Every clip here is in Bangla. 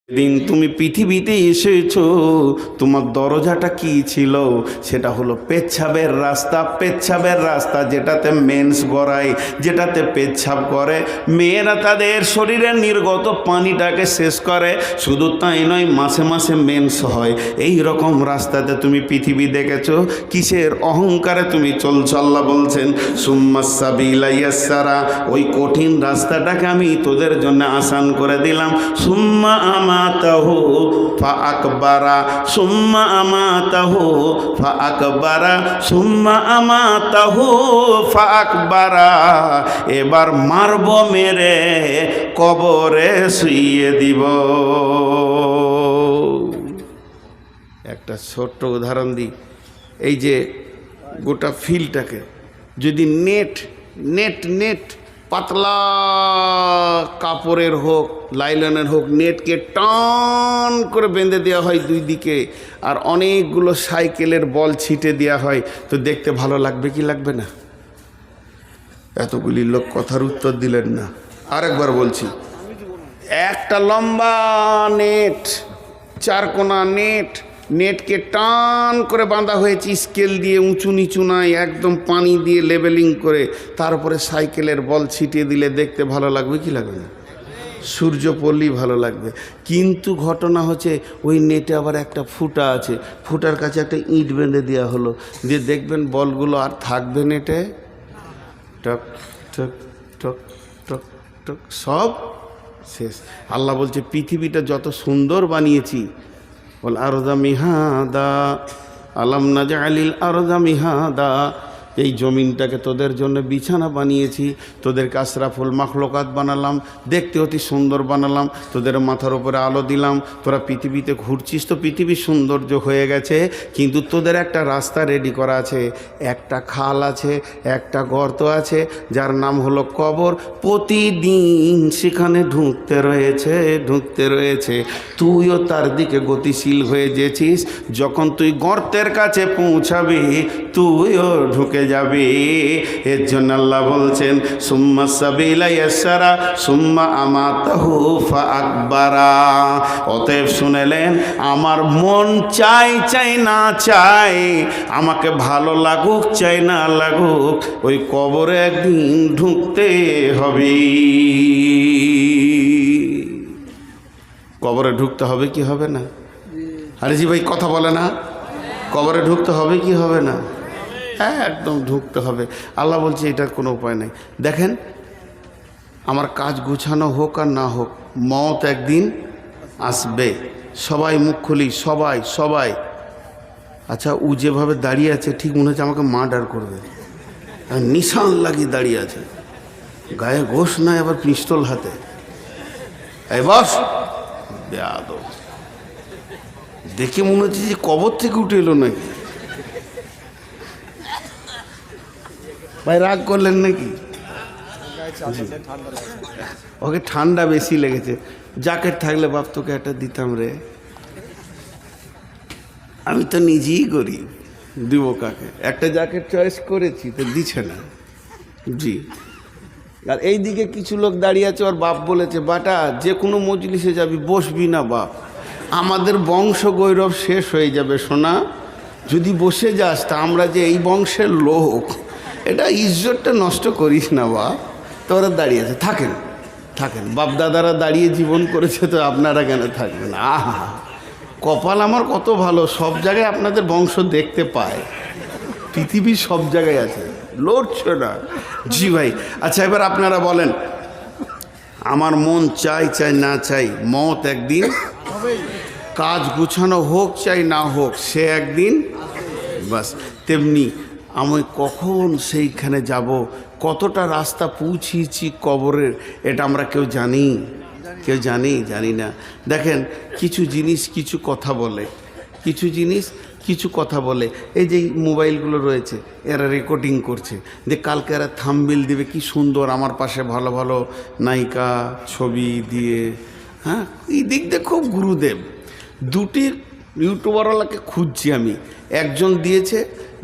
দিন তুমি পৃথিবীতে এসেছো, তোমার দরজাটা কি ছিল? সেটা হলো পেচ্ছাবের রাস্তা। পেচ্ছাবের রাস্তা যেটাতে মেন্স গড়ায়, যেটাতে পেচ্ছাব করে মেয়েরা তাদের শরীরের নির্গত পানিটাকে শেষ করে। শুধু তাই নয়, মাসে মাসে মেন্স হয়। এই রকম রাস্তাতে তুমি পৃথিবী দেখেছো। কিসের অহংকারে তুমি চলছো? আল্লাহ বলছেন সুম্মাস সাবিলা ইয়াসসারা, ওই কঠিন রাস্তাটাকে আমি তোদের জন্য আসান করে দিলাম। সুম্মা আমাতাহু ফাআকবারা, সুম্মা আমাতাহু ফাআকবারা, সুম্মা আমাতাহু ফাআকবারা। এবার মারব, মেরে কবরে শুইয়ে দিব। একটা ছোট্ট উদাহরণ দিই। এই যে গোটা ফিল্ডটাকে যদি নেট নেট নেট পাতলা কাপড়ের হোক, লাইলনের হোক, নেটকে টান করে বেঁধে দেওয়া হয় দুই দিকে, আর অনেকগুলো সাইকেলের বল ছিটে দেওয়া হয়, তো দেখতে ভালো লাগবে কি লাগবে না? এতগুলি লোক কথার উত্তর দিলেন না। আরেকবার বলছি, একটা লম্বা নেট, চারকোনা নেট, নেটকে টান করে বাঁধা হয়েছে স্কেল দিয়ে, উঁচু নিচু নাই, একদম পানি দিয়ে লেবেলিং করে, তারপরে সাইকেলের বল ছিটিয়ে দিলে দেখতে ভালো লাগবে কি লাগবে না? সূর্য পড়লেই ভালো লাগবে। কিন্তু ঘটনা হচ্ছে ওই নেটে আবার একটা ফুটা আছে, ফুটার কাছে একটা ইট বেঁধে দেওয়া হলো, দিয়ে দেখবেন বলগুলো আর থাকবে নেটে, টক টক টক টক টক সব শেষ। আল্লাহ বলছে পৃথিবীটা যত সুন্দর বানিয়েছি, বল আরদা মিহাদা, আলাম নাজআলিল আরদা মিহাদা, এই জমিনটাকে তোদের জন্য বিছানা বানিয়েছি, তোদেরকে আশরাফুল মাখলুকাত বানালাম, দেখতে অতি সুন্দর বানালাম, তোদের মাথার উপরে আলো দিলাম, তোরা পৃথিবীতে ঘুরছিস তো পৃথিবী সৌন্দর্য হয়ে গেছে, কিন্তু তোদের একটা রাস্তা রেডি করা আছে, একটা খাল আছে, একটা গর্ত আছে, যার নাম হলো কবর। প্রতিদিন সেখানে ঢুকতে রয়েছে, তুইও তার দিকে গতিশীল হয়ে যেছিস। যখন তুই গর্তের কাছে পৌঁছাবি, তুইও ঢুকে যাবে। এর জন্য আল্লাহ বলছেন সুম্মা সাবিলা ইয়াসসারা সুম্মা আমাতাহু ফাআকবারা। অতএব শুনেলেন, আমার মন চাই চাই না চাই, আমাকে ভালো লাগুক চাই না লাগুক, ওই কবরে একদিন ঢুকতে হবে। কবরে ঢুকতে হবে কি হবে না? আরে জি ভাই কথা বলে না, কবরে ঢুকতে হবে কি হবে না? একদম ঢুকতে হবে। আল্লাহ বলছে এটার কোনো উপায় নেই। দেখেন, আমার কাজ গুছানো হোক আর না হোক, মওত একদিন আসবে। সবাই মুখ খুলি, সবাই সবাই। আচ্ছা, ও যেভাবে দাঁড়িয়ে আছে ঠিক মনে হচ্ছে আমাকে মার্ডার করবে, নিশান লাগিয়ে দাঁড়িয়ে আছে, গায়ে গোশ নাই, আবার পিস্তল হাতে। এই বস, বেয়াদব। দেখে মনে হচ্ছে যে কবর থেকে উঠে এলো নাকি। ভাই রাগ করলেন নাকি? ওকে ঠান্ডা বেশি লেগেছে। জ্যাকেট থাকলে বাপ তোকে একটা দিতাম রে, আমি তো নিজেই গরিব, দিব কাকে? একটা জ্যাকেট চয়েস করেছি তো দিচ্ছে না। জি। আর এই দিকে কিছু লোক দাঁড়িয়ে আছে, ওর বাপ বলেছে, বাটা যে কোনো মজলিসে যাবি বসবি না বাপ, আমাদের বংশ গৌরব শেষ হয়ে যাবে সোনা, যদি বসে যাস তা আমরা যে এই বংশের লোক, এটা ইজ্জতটা নষ্ট করিস না বাপ। তো ওরা দাঁড়িয়ে আছে, থাকেন থাকেন, বাপ দাদারা দাঁড়িয়ে জীবন করেছে, তো আপনারা কেন থাকবেন? আহা, কপাল আমার কত ভালো, সব জায়গায় আপনাদের বংশ দেখতে পায়, পৃথিবীর সব জায়গায় আছে, লড়ছে না। জি ভাই। আচ্ছা, এবার আপনারা বলেন, আমার মন চাই চাই না চাই, মওত একদিন, কাজ গুছানো হোক চাই না হোক, সে একদিন বাস। তেমনি আমি কখন সেইখানে যাব, কতটা রাস্তা পৌঁছিয়েছি কবরের, এটা আমরা কেউ জানি? কেউ জানি না। দেখেন, কিছু জিনিস কিছু কথা বলে, কিছু জিনিস কিছু কথা বলে। এই যে মোবাইলগুলো রয়েছে, এরা রেকর্ডিং করছে, যে কালকে এরা থাম্বনেল দিবে, কি সুন্দর আমার পাশে ভালো ভালো নায়িকা ছবি দিয়ে। হ্যাঁ, এই দিক দিয়ে খুব গুরুদেব। দুটি ইউটিউবারওয়ালাকে খুঁজছি আমি। একজন দিয়েছে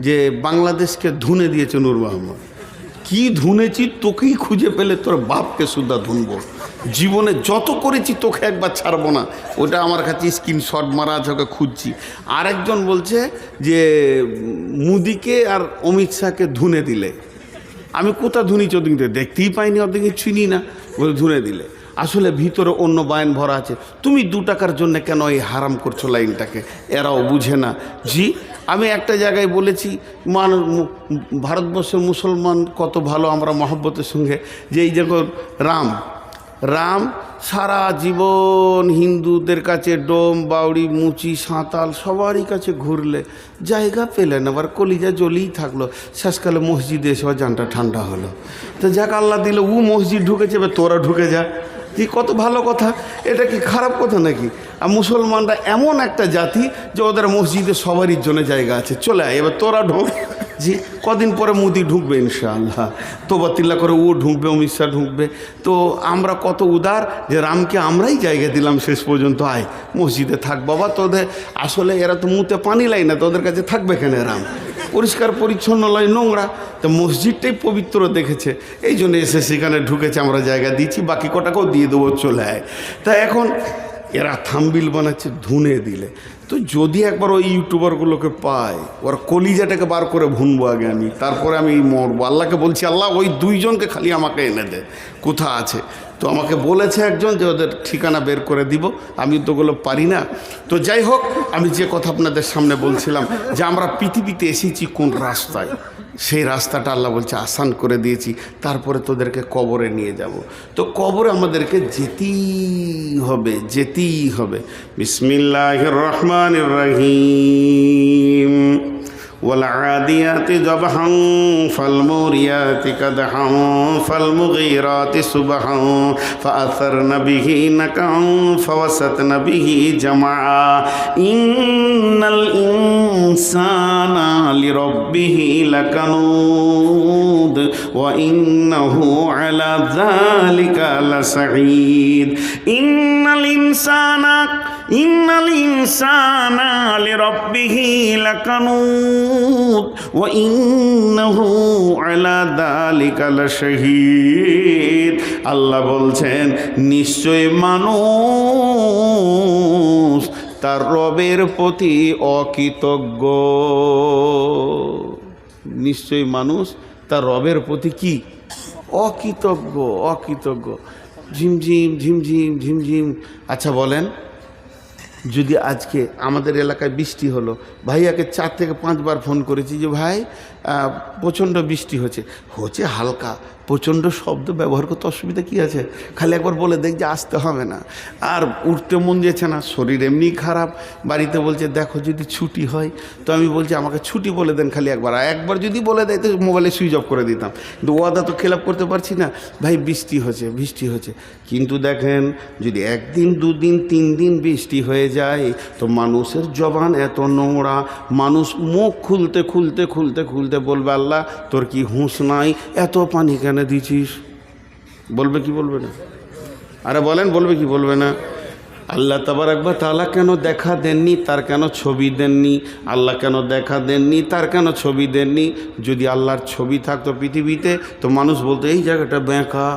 যে বাংলাদেশকে ধুনে দিয়েছে নূর মোহাম্মদ। কি ধুনেছি তোকেই খুঁজে পেলে তোর বাপকে সুদ্ধা ধুনবো। জীবনে যত করেছি তোকে একবার ছাড়বো না। ওটা আমার কাছে স্ক্রিনশট মারা আছে, ওকে খুঁজছি। আরেকজন বলছে যে মোদিকে আর অমিত শাহকে ধুনে দিলে। আমি কোথা ধুনি চোদ্দিনতে দেখতেই পাইনি, ওদেরকে চিনি না, বলে ধুনে দিলে। আসলে ভিতরে অন্য বায়ন ভরা আছে। তুমি 2 টাকার জন্য কেন এই হারাম করছো লাইনটাকে? এরাও বুঝে না। জি, আমি একটা জায়গায় বলেছি ভারতবর্ষের মুসলমান কত ভালো, আমরা মহব্বতের সঙ্গে, যে এই যখন রাম সারা জীবন হিন্দুদের কাছে ডোম বাউড়ি মুচি সাঁতাল সবারই কাছে ঘুরলে, জায়গা পেলেন, আবার কলিজা জ্বলেই থাকলো। শেষকালে মসজিদে এসে জানটা ঠান্ডা হলো। তো যাক আল্লাহ দিলে ও মসজিদ ঢুকেছে, এবার তোরা ঢুকে যা। কি কত ভালো কথা, এটা কি খারাপ কথা নাকি? আর মুসলমানরা এমন একটা জাতি যে ওদের মসজিদে সবারই জন্য জায়গা আছে, চলে আয় এবার তোরা ঢোক। জি, কদিন পরে মোদি ঢুকবে ইনশাআল্লাহ, তোবাতিল্লা করে ও ঢুকবে, অমিত শাহ ঢুকবে। তো আমরা কত উদার যে রামকে আমরাই জায়গা দিলাম শেষ পর্যন্ত, আয় মসজিদে থাক বাবা। তোদের আসলে এরা তো মুতে পানি লাই না, তোদের কাছে থাকবে কেন? রাম পরিষ্কার পরিচ্ছন্ন লয়, নোংরা। তো মসজিদটাই পবিত্র দেখেছে, এই জন্য এসে সেখানে ঢুকেছে, আমরা জায়গা দিচ্ছি, বাকি কটাকেও দিয়ে দেবো, চলে আয়। তা এখন এরা থাম্বিল বানাচ্ছে ধুনে দিলে। তো যদি একবার ওই ইউটিউবারগুলোকে পায়, ওর কলিজাটাকে বার করে ভুনবো আগে আমি, তারপরে আমি মরবো। আল্লাহকে বলছি, আল্লাহ ওই 2 জনকে খালি আমাকে এনে দে, কোথা আছে। তো আমাকে বলেছে একজন যে ওদের ঠিকানা বের করে দিব, আমি তো ওগুলো পারি না। তো যাই হোক, আমি যে কথা আপনাদের সামনে বলছিলাম যে আমরা পৃথিবীতে এসেছি কোন রাস্তায়, সেই রাস্তাটা আল্লাহ বলছে আসান করে দিয়েছি। তারপরে তোদেরকে কবরে নিয়ে যাব। তো কবরে আমাদেরকে যেতেই হবে। বিসমিল্লাহির রহমানির রহিম। والعاديات ضبحا فالموريات قدحا فالمغيرات صبحا فأثرن به نقعا فوسطن به جمعا إن الإنسان لربه لكنود وإنه على ذلك لسعيد إن الإنسان لربه لكنود وإنه على ذلك لشهيد। আল্লাহ বলছেন নিশ্চয় মানুষ তার রবের প্রতি অকৃতজ্ঞ। নিশ্চয় মানুষ তার রবের প্রতি কি? অকৃতজ্ঞ। ঝিমঝিম ঝিমঝিম ঝিমঝিম। আচ্ছা বলেন, যদি আজকে আমাদের এলাকায় বৃষ্টি হলো, ভাইয়াকে 4 থেকে 5 বার ফোন করেছি যে ভাই প্রচণ্ড বৃষ্টি হচ্ছে হালকা, প্রচণ্ড শব্দ ব্যবহার করতে অসুবিধা কী আছে? খালি একবার বলে দেখ যে আসতে হবে না। আর উঠতে মন যাচ্ছে না, শরীর এমনি খারাপ। বাড়িতে বলছে দেখো যদি ছুটি হয়। তো আমি বলছি আমাকে ছুটি বলে দেন খালি একবার যদি বলে দেয় তো মোবাইলে সুইচ অফ করে দিতাম। কিন্তু ওয়াদা তো খেলাপ করতে পারছি না। ভাই বৃষ্টি হচ্ছে। কিন্তু দেখেন যদি 1 দিন 2 দিন 3 দিন বৃষ্টি হয়ে যায় তো মানুষের জবান এত নোংরা, মানুষ মুখ খুলতে বলবে আল্লাহ তোর কি হুঁশ নাই, এত পানি কেন দিছিস? বলবে কি বলবে না? আরে বলেন, বলবে কি বলবে না? আল্লাহ তাবারক ওয়া তাআলা কেন দেখা দেননি, তার কেন ছবি দেননি? আল্লাহ কেন দেখা দেননি, তার কেন ছবি দেননি? যদি আল্লাহর ছবি থাকতো পৃথিবীতে তো মানুষ বলতো এই জায়গাটা বেঁকা,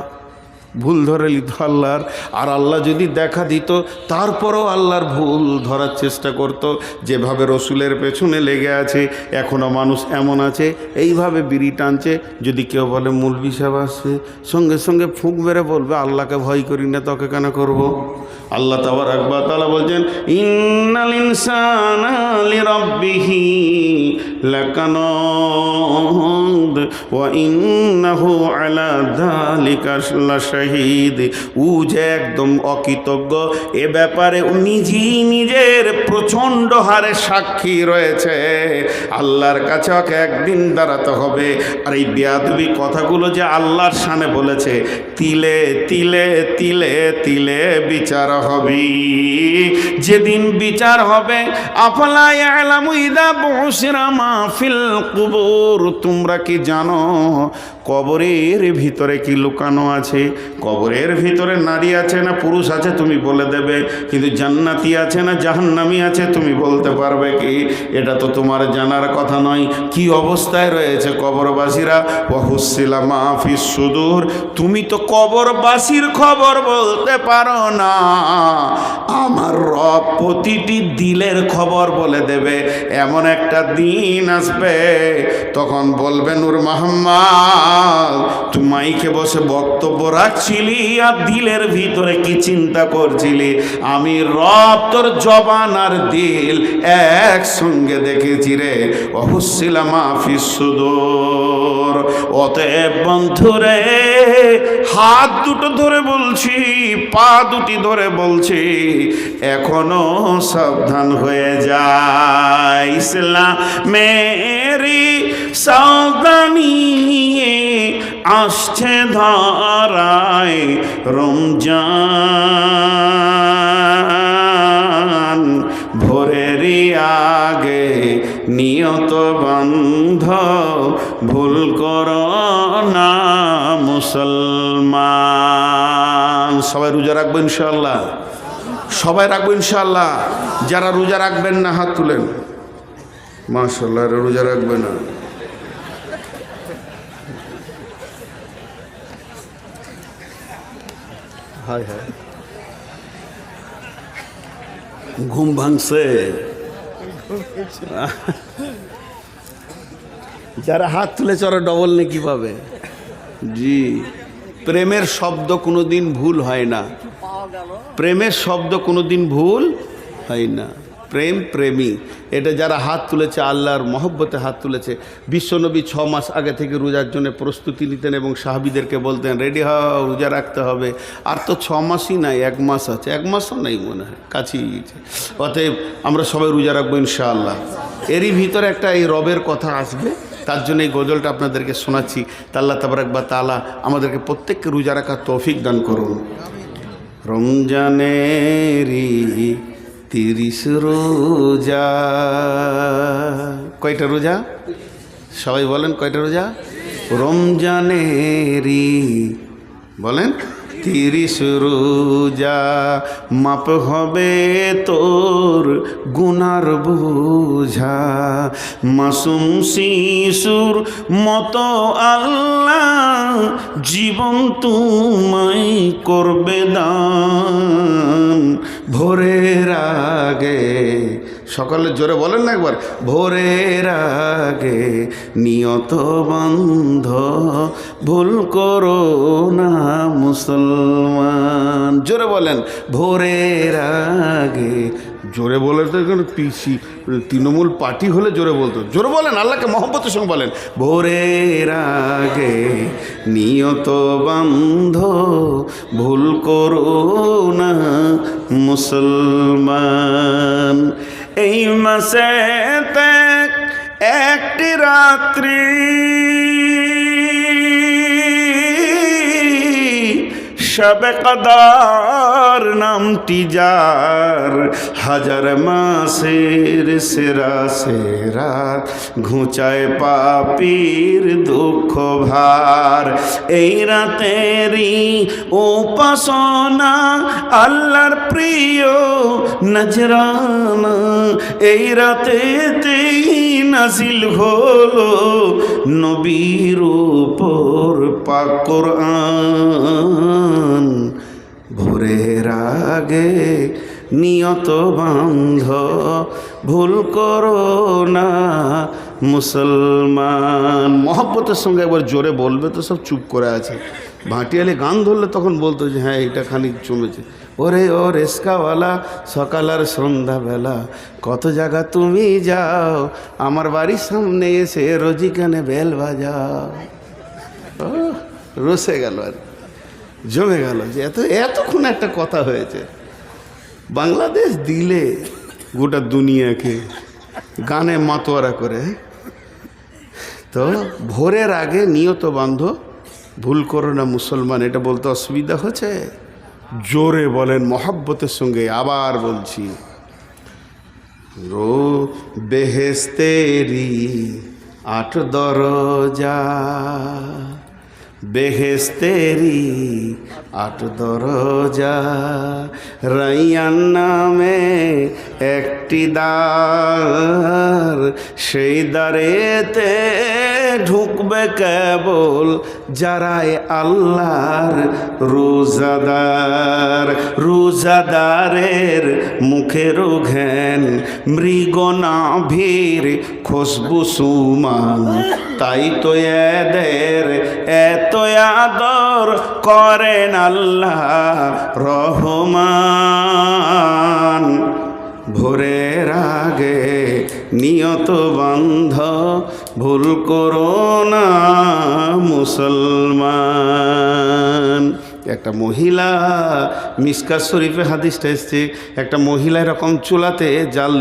ভুল ধরে নিত আল্লাহর। আর আল্লাহ যদি দেখা দিত তারপরেও আল্লাহর ভুল ধরার চেষ্টা করত। যেভাবে রসুলের পেছনে লেগে আছে এখনও মানুষ এমন আছে এইভাবে বিড়ি টানছে। যদি কেউ বলে মৌলভী সাহেব আসছে, সঙ্গে সঙ্গে ফুঁক মেরে বলবে আল্লাহকে ভয় করি না, তোকে কেন করব? আল্লাহ তাবারক ওয়া তাআলা বলছেন ইন্নাল ইনসানা লিরাব্বিহি লাকানুদ ওয়া ইন্নাহু আলা যালিকা লাশাহীদ। ও যে একদম অকৃতজ্ঞ, এ ব্যাপারে নিজের প্রচণ্ড হারে সাক্ষী রয়েছে। আল্লাহর কাছে ওকে একদিন দাঁড়াতে হবে। আর এই বেয়াদবি কথাগুলো যে আল্লাহর শানে বলেছে, তিলে তিলে তিলে তিলে বিচার হবে। যেদিন বিচার হবে আফলা ইয়ালামু ইযা বুশিরা মা ফিল কুবুর, তোমরা কি জানো জানো কবরের ভিতরে কি লুকানো আছে? কবরের ভিতরে নারী আছে না পুরুষ আছে তুমি বলে দেবে, কিন্তু জান্নাতি আছে না জাহান্নামী আছে তুমি বলতে পারবে কি? এটা তো তোমার জানার কথা নয়। কি অবস্থায় রয়েছে কবরবাসীরা? ওয়াহুসিলা মাহফিস সুদূর, তুমি তো কবরবাসীর খবর বলতে পারো না, আমার রব প্রতিটি দিলের খবর বলে দেবে। এমন একটা দিন আসবে তখন বলবে নূর মোহাম্মদ তুই মাইকে বসে বক্তব্য রাখছিলি আর দিলের ভিতরে কি চিন্তা করছিলি, আমি রব তোর জবান আর দিল একসঙ্গে দেখেছি রে। অহুসিলা মাহফিস সুদূর। অতএব বন্ধুরে হাত দুটো ধরে বলছি, পা দুটি ধরে বলছি, এখনো সাবধান হয়ে যায়। ইসলামেরি সাবধানী আসছে ধরায় রমজান, ভোরেরই আগে নিয়ত বন্ধ ভুল করো না মুসলমান। সবাই রোজা রাখবেন ইনশাআল্লাহ, সবাই রাখবো ইনশাআল্লাহ। যারা রোজা রাখবেন না হাত তুলেন। মাশাআল্লাহ, রোজা রাখবে না। হায় হায়, ঘুম ভাঙছে। যারা হাত তুলেছে ওরা ডবল নেকি পাবে। জি, প্রেমের শব্দ কোনোদিন ভুল হয় না, প্রেমের শব্দ কোনোদিন ভুল হয় না। প্রেম প্রেমী, এটা যারা হাত তুলেছে আল্লাহর মহব্বতে হাত তুলেছে। বিশ্বনবী 6 মাস আগে থেকে রোজার জন্য প্রস্তুতি নিতেন এবং সাহাবীদেরকে বলতেন রেডি হও, রোজা রাখতে হবে। আর তো 6 মাসই নাই, 1 মাস আছে, 1 মাসও নাই মনে হয়, কাছেই গেছে। অতএব আমরা সবাই রোজা রাখবো ইনশাআল্লাহ। এরই ভিতরে একটা এই রবের কথা আসবে, তার জন্য এই গজলটা আপনাদেরকে শোনাচ্ছি। আল্লাহ তাবারাক ওয়া তাআলা আমাদেরকে প্রত্যেককে রোজা রাখার তৌফিক দান করুন। রমজানেরই 30 রোজা। কয়টা রোজা? সবাই বলেন কয়টা রোজা? রমজানেরই বলেন 30 রোজা, মাপ হবে তোর গুনার বোঝা। মাসুম শিশুর মতো আল্লাহ জীবন তোমায় করবে দান। ভোরের আগে, সকালে জোরে বলেন না একবার, ভোরের আগে নিয়ত বন্ধ ভুল করো না মুসলমান। জোরে বলেন, ভোরের আগে। জোরে বলে তো এখানে পিসি তৃণমূল পার্টি হলে জোরে বলতো। জোরে বলেন, আল্লাহকে মহব্বতের সঙ্গে বলেন, ভোরের আগে নিয়ত বন্ধ ভুল করো না মুসলমান। এই মাসেতে একটি রাত্রি শবে কদর নামটি যার, হাজার মাসের সেরা সেরাত ঘুচায় পাপীর দুঃখ ভার। এই রাতেরই উপাসনা আল্লাহর প্রিয় নজরানা, এই রাতেতেই নাজিল হলো নবীর উপর পাক কোরআন। ভোরের আগে নিয়ত বান্ধ ভুল করো না মুসলমান। মহব্বতের সঙ্গে একবার জোরে বলবে তো সব চুপ করে আছে। ভাটিয়ালি গান ধরলে তখন বলতো যে হ্যাঁ এটা খানিক জমেছে। ওরে ও রেস্কাওয়ালা সকাল আর সন্ধ্যাবেলা কত জায়গা তুমি যাও, আমার বাড়ির সামনে এসে রোজি কানে বেল বাজাও। রসে গেল আর জমে গেল যে এতক্ষণ একটা কথা হয়েছে। বাংলাদেশ দিলে গোটা দুনিয়াকে গানে মাতোয়ারা করে। তো ভোরের আগে নিয়ত বান্ধ ভুল করো না মুসলমান, এটা বলতে অসুবিধা হচ্ছে? জোরে বলেন মহব্বতের সঙ্গে। আবার বলছি, রো বেহেস্তেরি আট দরজা বেহেশতেরি, আট দরজা রাইয়ান নামে একটি দ্বার, সেই দ্বারেতে ঢুকবে কেবল যারাই আল্লাহর রোজাদার। রোজাদারের মুখের ঘ্যান মৃগনাভির খুশবু সুমান, তাই তো এদের এত আদর করেন আল্লাহ রহমান। ভোরের আগে নিয়ত বান্ধ ভুল করো না মুসলমান। একটা মহিলা, মিশকাত শরীফে হাদিসটা এসছে, একটা মহিলা এরকম চুলাতে জাল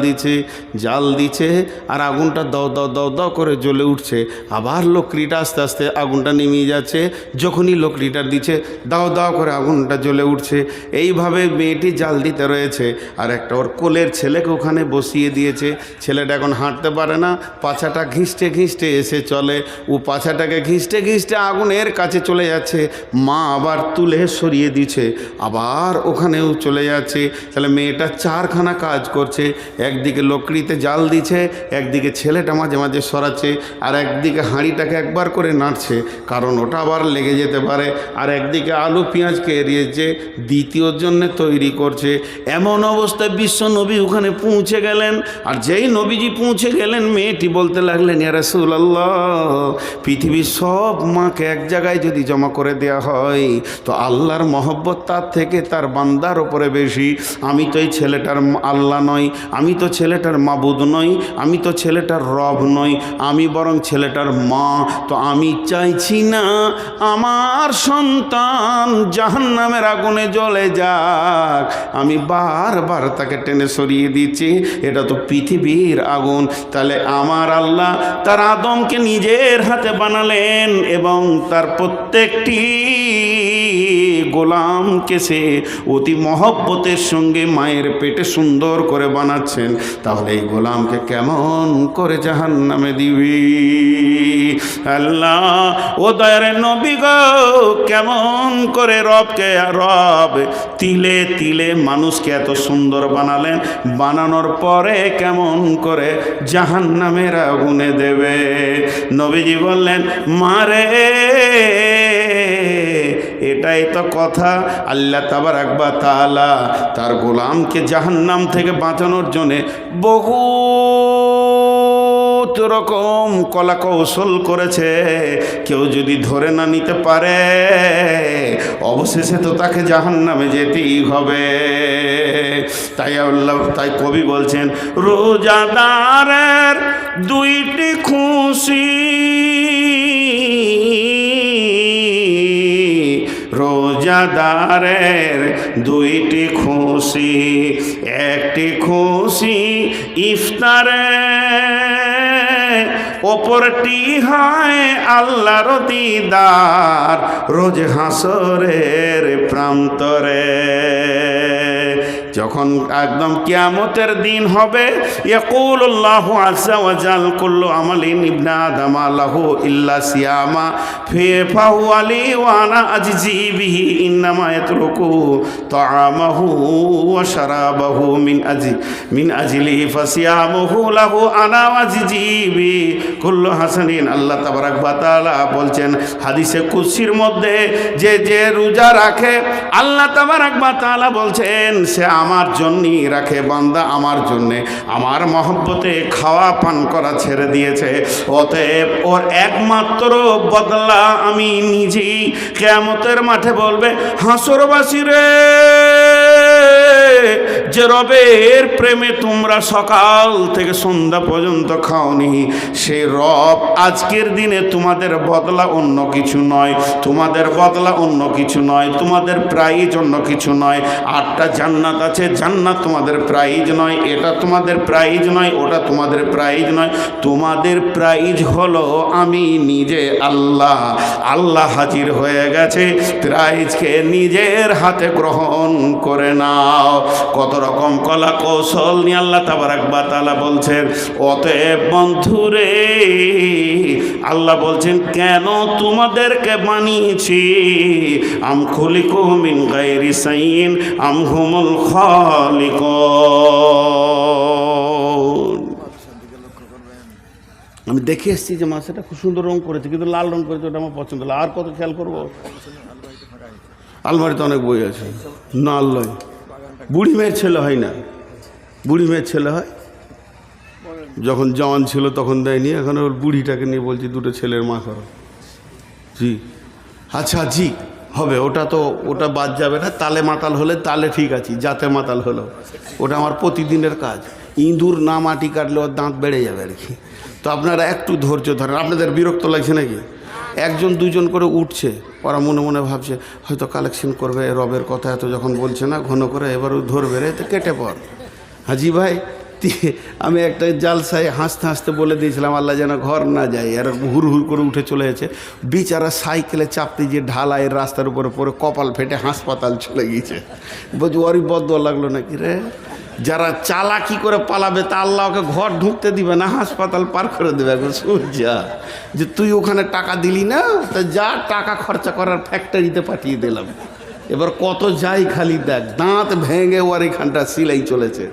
দিচ্ছে আর আগুনটা দাও দাও দাও দাও করে জ্বলে উঠছে, আবার লকড়িটা আস্তে আস্তে আগুনটা নেমে যাচ্ছে, যখনই লকড়িটা দিচ্ছে দাও দাও করে আগুনটা জ্বলে উঠছে। এইভাবে মেয়েটি জাল দিতে রয়েছে আর একটা ওর কোলের ছেলেকে ওখানে বসিয়ে দিয়েছে। ছেলেটা এখন হাঁটতে পারে না, পাছাটা ঘিঁচতে ঘিঁচতে এসে চলে, ও পাছাটাকে ঘিঁচতে ঘিঁচতে আগুনের কাছে চলে যাচ্ছে, মা আবার তুলে সরিয়ে দিচ্ছে, আবার ওখানেও চলে যাচ্ছে। তাহলে মেয়েটা চারখানা কাজ করছে, একদিকে লকড়িতে জাল দিচ্ছে, একদিকে ছেলেটা মাঝে মাঝে সরাচ্ছে, আর একদিকে হাঁড়িটাকে একবার করে নাড়ছে কারণ ওটা আবার লেগে যেতে পারে, আর একদিকে আলু পেঁয়াজকে এড়িয়েছে দ্বিতীয়র জন্য তৈরি করছে। এমন অবস্থায় বিশ্ব নবী ওখানে পৌঁছে গেলেন, আর যেই নবীজি পৌঁছে গেলেন মেয়েটি বলতে লাগলেন, ইয়া রাসূলুল্লাহ, পৃথিবীর সব মাকে এক জায়গায় যদি জমা করে দেওয়া হয় তো আল্লাহর মহব্বত তার থেকে তার বান্দার ওপরে বেশি। আমি তো এই ছেলেটার আল্লাহ নই, আমি তো ছেলেটার মাবুদ নই, আমি তো ছেলেটার রব নই, আমি বরং ছেলেটার মা। তো আমি চাইছি না আমার সন্তান জাহান্নামের আগুনে জ্বলে যাক, আমি বারবার তাকে টেনে সরিয়ে দিচ্ছি, এটা তো পৃথিবীর আগুন। তাহলে আমার আল্লাহ তার আদমকে নিজের হাতে বানালেন এবং তার প্রত্যেকটি গোলামকে সে অতি মহব্বতের সঙ্গে মায়ের পেটে সুন্দর করে বানাচ্ছেন, তাহলে এই গোলামকে কেমন করে জাহান্নামে দিবি? আল্লাহ ও দয়ার নবী গো, কেমন করে রবকে রব তিলে তিলে মানুষকে এত সুন্দর বানালেন, বানানোর পরে কেমন করে জাহান্নামের আগুনে দেবে? নবীজি বললেন, মারে এটাই তো কথা। আল্লাহ তাবারাক ওয়া তাআলা তার গোলামকে জাহান্নাম থেকে বাঁচানোর জন্যে বহুত রকম কলা কৌশল করেছে। কেউ যদি ধরে না নিতে পারে অবশেষে তো তাকে জাহান্নামে যেতেই হবে। তাই কবি বলছেন, রোজাদারের দুইটি খুশি, রোজাদারের দুইটি খুশি, একটি খুশি ইফতারে, অপরটি হয় আল্লাহর দিদার রোজ হাসরের প্রান্তরে। যখন একদম কিয়ামতের দিন হবে, ইয়াকুলুল্লাহু আযজা ওয়া জাল কুল্লু আমালিন ইবনা আদামা লাহু ইল্লা সিয়ামা ফাহুয়া লি ওয়া আনা আজজি বিহি ইন্নামা ইয়াতরুকু তাআমাহু ওয়া শারাবাহু মিন আজলি ফাসিয়ামুহু লাহু আনা আজজি বি কুল্লু হাসানিন। আল্লাহ তাবারাক ওয়া তাআলা বলছেন হাদিসে কুদসির মধ্যে, যে রোজা রাখে আল্লাহ তাবারাক ওয়া তাআলা বলছেন সে আমার জন্যই রাখে, বান্দা আমার জন্যে আমার মহব্বতে খাওয়া পান করা ছেড়ে দিয়েছে, অতএব ওর একমাত্র বদলা আমি নিজেই। কিয়ামতের মাঠে বলবে, হাসরবাসী রে, যে রবের প্রেমে তোমরা সকাল থেকে সন্ধ্যা পর্যন্ত খাওনি, সেই রব আজকের দিনে তোমাদের বদলা অন্য কিছু নয়, তোমাদের বদলা অন্য কিছু নয়, তোমাদের প্রাইজ অন্য কিছু নয়। 8টা জান্নাত আছে, জান্নাত তোমাদের প্রাইজ নয়, এটা তোমাদের প্রাইজ নয়, ওটা তোমাদের প্রাইজ নয়, তোমাদের প্রাইজ হলো আমি নিজে আল্লাহ। আল্লাহ হাজির হয়ে গেছে, প্রাইজকে নিজের হাতে গ্রহণ করে নাও। কত রকম কলা কৌশল নিয়ে আল্লাহ তাবারাক ওয়া তাআলা বলছেন, অতএব বন্ধুরে আল্লাহ বলছেন কেন তোমাদেরকে বানিয়েছি, আম খুলিকু মিন গায়রি শাইইন আম হুমুল খালিকুন। আমি দেখে এসেছি যে মাছটা খুব সুন্দর রং করেছে, কিন্তু লাল রং করেছে, ওটা আমার পছন্দ হলো। আর কত খেয়াল করবো, আলমারিতে অনেক বই আছে। না আল্লাহ, বুড়ি মেয়ের ছেলে হয় না, বুড়ি মেয়ের ছেলে হয়। যখন জওয়ান ছিল তখন দেয়নি, এখন ওর বুড়িটাকে নিয়ে বলছি দুটো ছেলের মা করো। জি আচ্ছা জি হবে, ওটা বাদ যাবে না। তালে মাতাল হলে তালে ঠিক আছে, যাতে মাতাল হলো ওটা আমার প্রতিদিনের কাজ। ইঁদুর না মাটি কাটলে ওর দাঁত বেড়ে যাবে আর কি। তো আপনারা একটু ধৈর্য ধরেন। আপনাদের বিরক্ত লাগছে নাকি? একজন দুজন করে উঠছে, ওরা মনে মনে ভাবছে হয়তো কালেকশন করবে, রবের কথা এত যখন বলছে না ঘন করে, এবার ধরবে রে, তো কেটে পড়। হাজি ভাই, আমি একটা জালসায় হাসতে হাসতে বলে দিয়েছিলাম আল্লাহ যেন ঘর না যায়, আর হুর হুর করে উঠে চলে গেছে। বিচারা সাইকেলে চাপতে গিয়ে ঢালাইয়ের রাস্তার উপরে পরে কপাল ফেটে হাসপাতাল চলে গিয়েছে। বলছি ওরই বদয়া লাগলো নাকি রে? যারা চালাকি করে পালাবে তা আল্লাহ ওকে ঘর ঢুকতে দিবে না, হাসপাতাল পার করে দেবে। এখন যা যে তুই ওখানে টাকা দিলি না, তা যা টাকা খরচা করার ফ্যাক্টরিতে পাঠিয়ে দিলাম। এবার কত যাই খালি দেখ, দাঁত ভেঙে ওর এখানটা সিলাই চলেছে।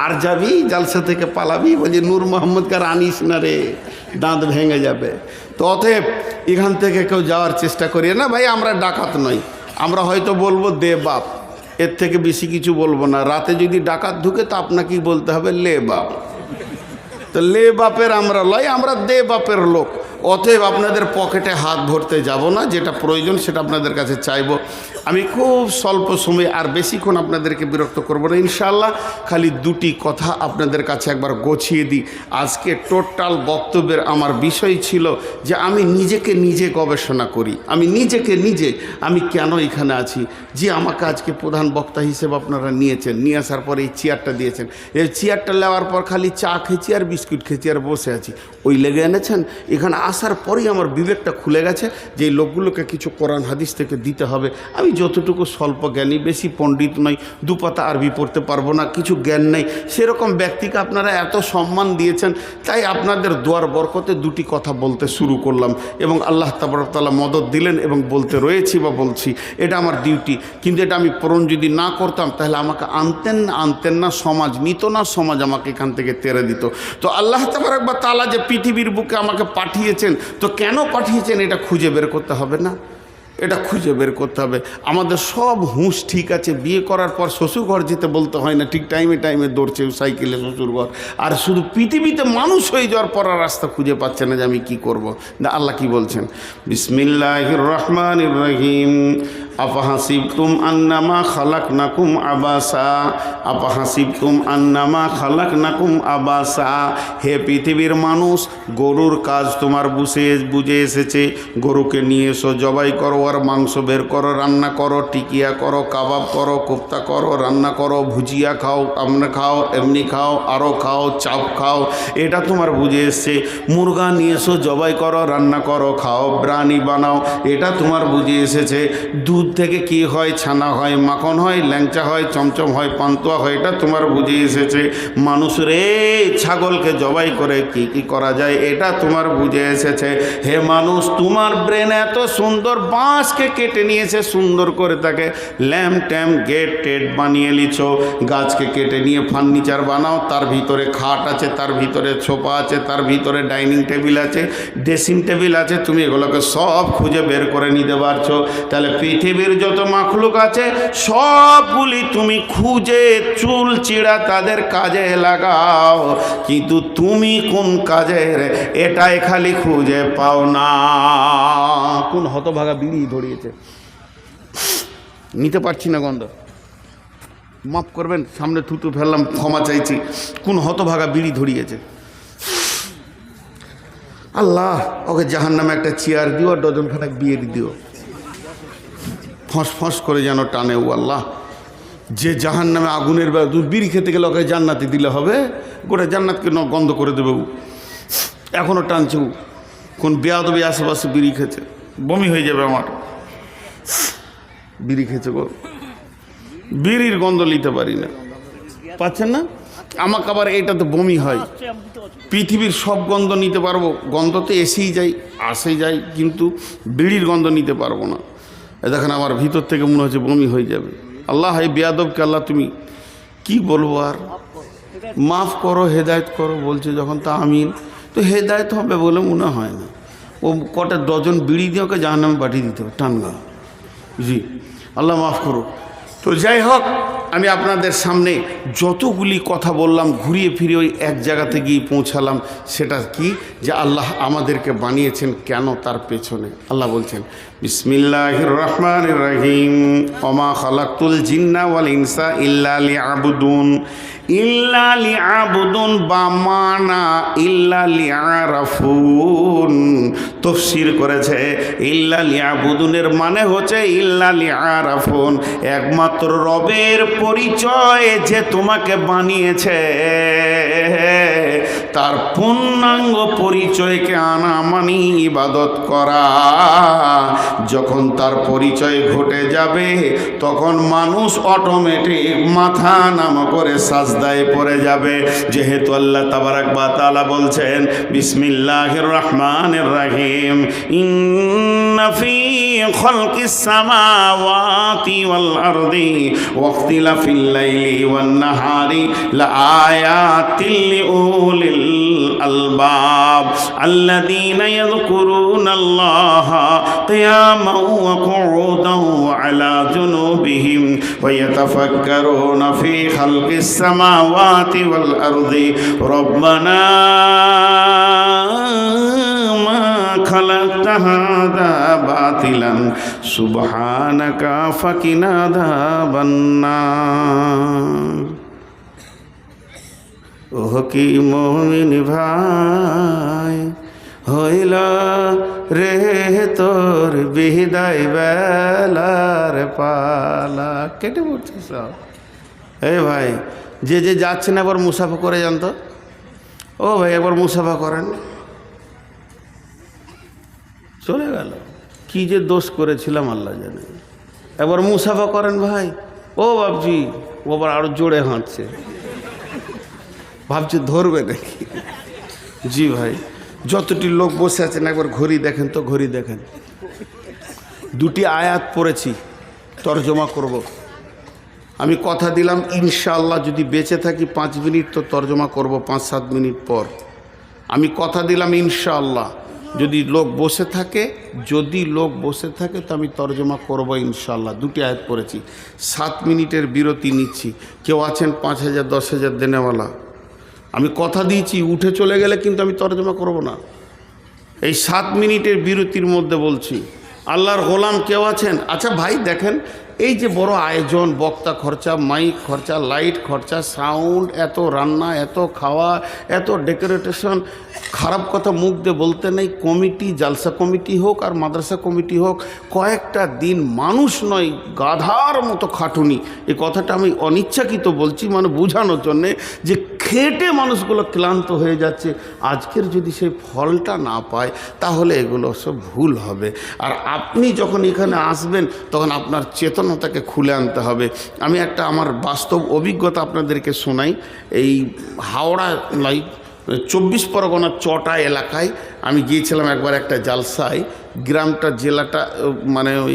আর যাবি জালসা থেকে পালাবি, বলছে নূর মোহাম্মদকে আর আনিস না রে, দাঁত ভেঙে যাবে। তো অতএব এখান থেকে কেউ যাওয়ার চেষ্টা করি না ভাই। আমরা ডাকাত নই, আমরা হয়তো বলবো দে বাপ, এর থেকে বেশি কিছু বলবো না। রাতে যদি ডাকাত ঢুকে তো আপনাকেই বলতে হবে লে বাপ। তো লে বাপের আমরা লয়, আমরা দে বাপের লোক। অতএব আপনাদের পকেটে হাত ভরতে যাব না, যেটা প্রয়োজন সেটা আপনাদের কাছে চাইব। আমি খুব স্বল্প সময় আর বেশিক্ষণ আপনাদেরকে বিরক্ত করব না ইনশাআল্লাহ। খালি দুটি কথা আপনাদের কাছে একবার গোছিয়ে দিই। আজকে টোটাল বক্তব্যের আমার বিষয় ছিল যে আমি নিজেকে নিজে গবেষণা করি, আমি নিজেকে নিজে আমি কেন এখানে আছি। যে আমাকে আজকে প্রধান বক্তা হিসেবে আপনারা নিয়েছেন, নিয়ে আসার পরে এই চেয়ারটা দিয়েছেন, এই চেয়ারটা নেওয়ার পর খালি চা খেয়েছি আর বিস্কুট খেয়েছি আর বসে আছি, ওই লেগে এনেছেন। এখানে আসার পরেই আমার বিবেকটা খুলে গেছে যে এই লোকগুলোকে কিছু কোরআন হাদিস থেকে দিতে হবে। আমি যতটুকু স্বল্প জ্ঞানী, বেশি পণ্ডিত নই, দুপাতা আরবি পড়তে পারবো না, কিছু জ্ঞান নেই, সেরকম ব্যক্তিকে আপনারা এত সম্মান দিয়েছেন, তাই আপনাদের দোয়ার বরকতে দুটি কথা বলতে শুরু করলাম এবং আল্লাহ তাবারক তাআলা মদদ দিলেন এবং বলতে রয়েছি বা বলছি। এটা আমার ডিউটি। কিন্তু এটা আমি পূরণ যদি না করতাম তাহলে আমাকে আনতেন না, সমাজ নিত না, সমাজ আমাকে এখান থেকে তেড়ে দিত। তো আল্লাহ তাবারক তাআলা যে পৃথিবীর বুকে আমাকে পাঠিয়েছেন, তো কেন পাঠিয়েছেন এটা খুঁজে বের করতে হবে না? এটা খুঁজে বের করতে হবে। আমাদের সব হুঁশ ঠিক আছে, বিয়ে করার পর শ্বশুরঘর যেতে বলতে হয় না, ঠিক টাইমে দৌড়ছে সাইকেলে শ্বশুরঘর। আর শুধু পৃথিবীতে মানুষ হয়ে যাওয়ার পর রাস্তা খুঁজে পাচ্ছে না যে আমি কি করব। না, আল্লাহ কি বলছেন? বিসমিল্লাহির রহমানির রহিম। আফাহাসিবতুম আন্নামা খালাকনাকুম আবাসা, আফাহাসিবতুম আন্নামা খালাকনাকুম আবাসা। হে পৃথিবীর মানুষ, গরুর কাজ তোমার বুঝে এসেছে। গরুকে নিয়ে এসো, জবাই করো, আর মাংস বের করো, রান্না করো, টিকিয়া করো, কাবাব করো, কোপ্তা করো, রান্না করো, ভুজিয়া খাও, আমরা খাও, এমনি খাও, আরও খাও, চাপ খাও, এটা তোমার বুঝে এসছে। মুরগা নিয়ে এসো, জবাই করো, রান্না করো, খাও, বিরিয়ানি বানাও, এটা তোমার বুঝে এসেছে। দুধ থেকে কি হয়? ছানা হয়, মাখন হয়, ল্যাংচা হয়, চমচম হয়, পান্তুয়া হয়, এটা তোমার বুঝে এসেছে। মানুষরে ছাগলকে জবাই করে কি কি করা যায়, এটা তোমার বুঝে এসেছে। হে মানুষ, তোমার ব্রেন এত সুন্দর, বাঁশকে কেটে নিয়েছে সুন্দর করে, তাকে ল্যাম্প ট্যাম্প গেট টেট বানিয়ে লিছ। গাছকে কেটে নিয়ে ফার্নিচার বানাও, তার ভিতরে খাট আছে, তার ভিতরে সোফা আছে, তার ভিতরে ডাইনিং টেবিল আছে, ড্রেসিং টেবিল আছে। তুমি এগুলোকে সব খুঁজে বের করে নিতে পারছো। তাহলে পৃথিবীর যত মাখলুক আছে সবগুলি তুমি খুঁজে চুল চিড়া তাদের কাজে লাগাও, কিন্তু তুমি কোন কাজের এটাই খালি খুঁজে পাও না। কোন হতভাগা বিড়ি ধরিয়েছে, নিতে পারছি না গন্ধ, মাফ করবেন, সামনে থুতু ফেললাম, ক্ষমা চাইছি। কোন হতভাগা বিড়ি ধরিয়েছে। আল্লাহ, ওকে জাহান্নামে একটা চেয়ার দিও, ডজনখানেক বিয়ে দিও, ফস ফস করে যেন টানে। ও আল্লাহ, যে জাহান্নামে আগুনের বিড়ি খেতে গেলে ওকে জান্নাতে দিলে হবে, গোটা জান্নাতকে গন্ধ করে দেবে। এখনও টানছে, কোন বেয়াদবি আশেপাশে বিড়ি খেয়েছে, বমি হয়ে যাবে আমার। বিড়ি খেয়েছে গো, বিড়ির গন্ধ নিতে পারি না। পাচ্ছেন না? আমাকে আবার এইটাতে বমি হয়। পৃথিবীর সব গন্ধ নিতে পারবো, গন্ধ তো এসেই যাই, আসে যাই, কিন্তু বিড়ির গন্ধ নিতে পারবো না। দেখেন আমার ভিতর থেকে মনে হচ্ছে বমি হয়ে যাবে। আল্লাহ, এই বেয়াদবকে আল্লাহ তুমি কি বলবো আর, মাফ করো, হেদায়েত করো বলছে যখন, তা আমিন। তো হেদায়েত হবে বলে মনে হয় না। ও কটা ডজন বিড়ি দিয়ে ওকে জাহান্নামে পাঠিয়ে দিতে হবে টানগা। জি, আল্লাহ মাফ করো। তো যাই হোক, আমি আপনাদের সামনে যতগুলি কথা বললাম ঘুরিয়ে ফিরে ওই এক জায়গাতে গিয়ে পৌঁছালাম। সেটা কি, যে আল্লাহ আমাদেরকে বানিয়েছেন কেন, তার পেছনে আল্লাহ বলছেন বিসমিল্লাহির রহমানির রহিম, ওমা খালাকতুল জিন্না ওয়াল ইনসা ইল্লা লিয়াবুদুন। ইল্লা লিয়াবুদুন বা মানা ইল্লা লিয়ারাফুন। তাফসীর করেছে ইল্লা লিয়াবুদুনের মানে হচ্ছে ইল্লা লিয়ারাফুন, একমাত্র রবের পরিচয় যে তোমাকে বানিয়েছে তার পূর্ণাঙ্গ পরিচয়কে আনা মানি ইবাদত করা। যখন তার পরিচয় ঘটে যাবে তখন মানুষ অটোমেটিক মাথা নাম করে সাজদায় পড়ে যাবে। যেহেতু আল্লাহ তাবারাক ওয়া তাআলা বলছেন বিসমিল্লাহির রহমানির রহিম, ইন্না ফি খালকিস সামাওয়াতি ওয়াল আরদি ওয়া ইখতিলাফিল লাইলি ওয়ান নাহারি লাআয়াতিল লিউলিল الألباب الذين يذكرون الله قياما وقعودا وعلى جنوبهم ويتفكرون في خلق السماوات والأرض ربنا ما خلقت هذا باطلا سبحانك فقنا عذاب النار। ও কি মুমিন ভাই, হইল রে তোর বিদায় বেলার পালা। কেটে পড়ছে সব। এই ভাই, যে যে যাচ্ছেন একবার মুসাফা করে যান তো। ও ভাই, একবার মুসাফা করেন। চলে গেল, কি যে দোষ করেছিলাম আল্লাহ জানে। একবার মুসাফা করেন ভাই। ও বাবজি, ও আবার আরো জোরে হাঁটছে, ভাবছে ধরবে নাকি। জি ভাই, যতটি লোক বসে আছেন একবার ঘড়ি দেখেন তো, ঘড়ি দেখেন। দুটি আয়াত পড়েছি, তর্জমা করব। আমি কথা দিলাম ইনশাআল্লাহ যদি বেঁচে থাকি 5 মিনিট তো তর্জমা করব 5-7 মিনিট পর। আমি কথা দিলাম ইনশাআল্লাহ যদি লোক বসে থাকে তো আমি তর্জমা করব ইনশাআল্লাহ। দুটি আয়াত পড়েছি, 7 মিনিটের বিরতি নিচ্ছি। কেউ আছেন 5,000 10,000 দেনেওয়ালা? আমি কথা দিয়েছি, উঠে চলে গেলে কিন্তু আমি তর্জমা করব না। এই 7 মিনিটের বিরতির মধ্যে বলছি। আল্লাহর গোলাম কেউ আছেন? আচ্ছা ভাই দেখেন, এই যে বড় আয়োজন, বক্তা খরচা, মাইক খরচা, লাইট খরচা, সাউন্ড, এত রান্না, এত খাওয়া, এত ডেকোরেটেশন, খারাপ কথা মুখ দিয়ে বলতে নেই। কমিটি, জালসা কমিটি হোক আর মাদ্রাসা কমিটি হোক, কয়েকটা দিন মানুষ নয় গাধার মতো খাটুনি। এই কথাটা আমি অনিচ্ছাকৃত বলছি, মানে বোঝানোর জন্যে যে খেটে মানুষগুলো ক্লান্ত হয়ে যাচ্ছে। আজকের যদি সেই ফলটা না পায় তাহলে এগুলো সব ভুল হবে। আর আপনি যখন এখানে আসবেন তখন আপনার চেতনাটাকে খুলে আনতে হবে। আমি একটা আমার বাস্তব অভিজ্ঞতা আপনাদেরকে শোনাই। এই হাওড়া 24 পরগনার চটা এলাকায় আমি গিয়েছিলাম একবার একটা জালসায়। গ্রামটা, জেলাটা মানে ওই